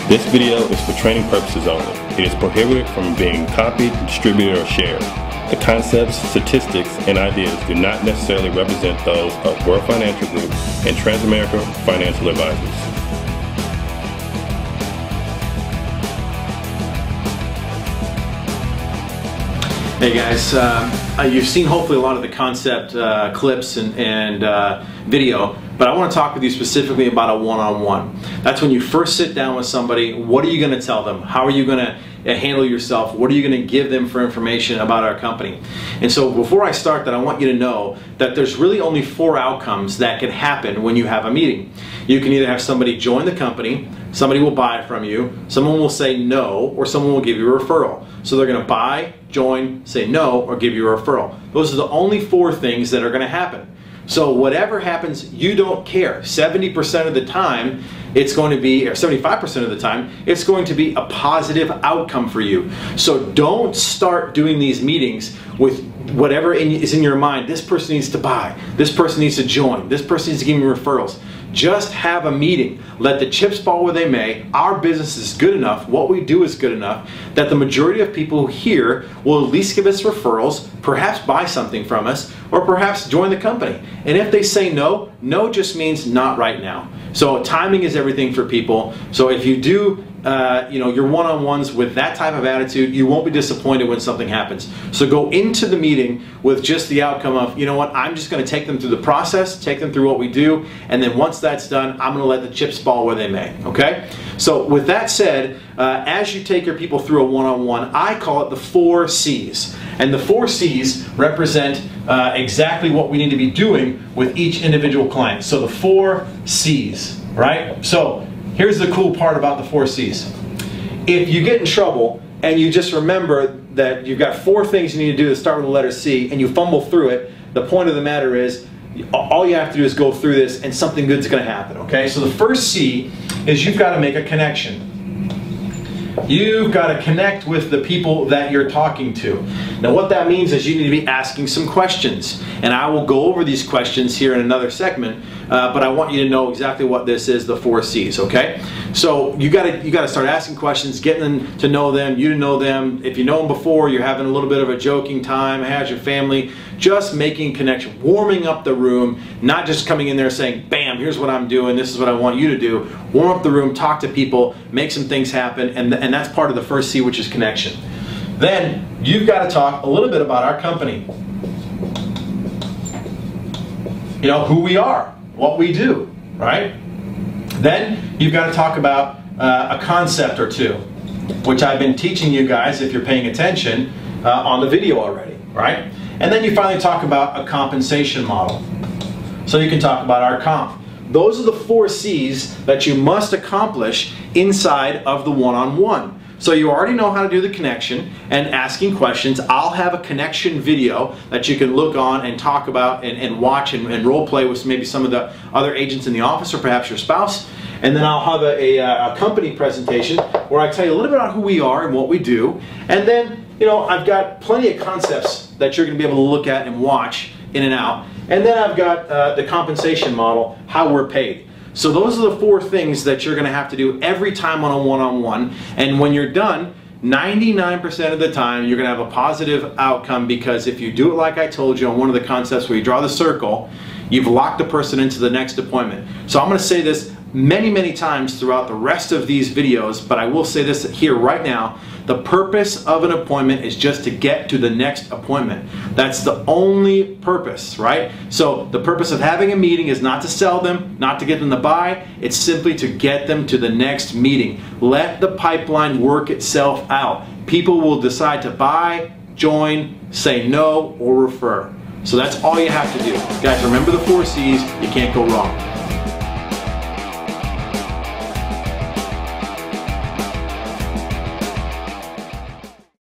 This video is for training purposes only. It is prohibited from being copied, distributed, or shared. The concepts, statistics, and ideas do not necessarily represent those of World Financial Group and Transamerica Financial Advisors. Hey guys, you've seen hopefully a lot of the concept clips and video, but I want to talk with you specifically about a one-on-one. That's when you first sit down with somebody. What are you going to tell them? How are you going to handle yourself? What are you going to give them for information about our company? And so before I start that, I want you to know that there's really only 4 outcomes that can happen when you have a meeting. You can either have somebody join the company, somebody will buy it from you, someone will say no, or someone will give you a referral. So they're going to buy, join, say no, or give you a referral. Those are the only 4 things that are going to happen. So whatever happens, you don't care. 70% of the time, it's going to be, or 75% of the time, it's going to be a positive outcome for you. So don't start doing these meetings with whatever is in your mind. This person needs to buy, this person needs to join, this person needs to give me referrals. Just have a meeting. Let the chips fall where they may. Our business is good enough, what we do is good enough, that the majority of people here will at least give us referrals, perhaps buy something from us, or perhaps join the company. And if they say no, no just means not right now. So timing is everything for people. So if you do your one-on-ones with that type of attitude, you won't be disappointed when something happens. So go into the meeting with just the outcome of, you know what, I'm just going to take them through the process, take them through what we do, and then once that's done, I'm going to let the chips fall where they may, okay? So with that said, as you take your people through a one-on-one, I call it the 4 C's. And the 4 C's represent exactly what we need to be doing with each individual client. So the 4 C's, right? So here's the cool part about the 4 C's. If you get in trouble and you just remember that you've got 4 things you need to do that start with the letter C and you fumble through it, the point of the matter is all you have to do is go through this and something good's going to happen, okay? So the first C is you've got to make a connection. You've got to connect with the people that you're talking to. Now what that means is you need to be asking some questions, and I will go over these questions here in another segment, but I want you to know exactly what this is, the 4 C's, okay? So you got to start asking questions, getting them to know them, you to know them. If you know them before, you're having a little bit of a joking time, how's your family? Just making connection, warming up the room, not just coming in there saying, bam, here's what I'm doing, this is what I want you to do. Warm up the room, talk to people, make some things happen, and that's part of the first C, which is connection. Then you've got to talk a little bit about our company. You know, who we are, what we do, right? Then you've got to talk about a concept or two, which I've been teaching you guys, if you're paying attention, on the video already, right? And then you finally talk about a compensation model. So you can talk about our comp. Those are the 4 C's that you must accomplish inside of the one-on-one. So you already know how to do the connection and asking questions. I'll have a connection video that you can look on and talk about and watch and role play with maybe some of the other agents in the office or perhaps your spouse. And then I'll have a company presentation where I tell you a little bit about who we are and what we do. And then, you know, I've got plenty of concepts that you're going to be able to look at and watch in and out. And then I've got the compensation model, how we're paid. So those are the 4 things that you're going to have to do every time on a one-on-one. And when you're done, 99% of the time you're going to have a positive outcome, because if you do it like I told you on one of the concepts where you draw the circle, you've locked the person into the next appointment. So I'm going to say this many, many times throughout the rest of these videos, but I will say this here right now. The purpose of an appointment is just to get to the next appointment. That's the only purpose, right? So the purpose of having a meeting is not to sell them, not to get them to buy. It's simply to get them to the next meeting. Let the pipeline work itself out. People will decide to buy, join, say no, or refer. So that's all you have to do. Guys, remember the 4 C's. You can't go wrong.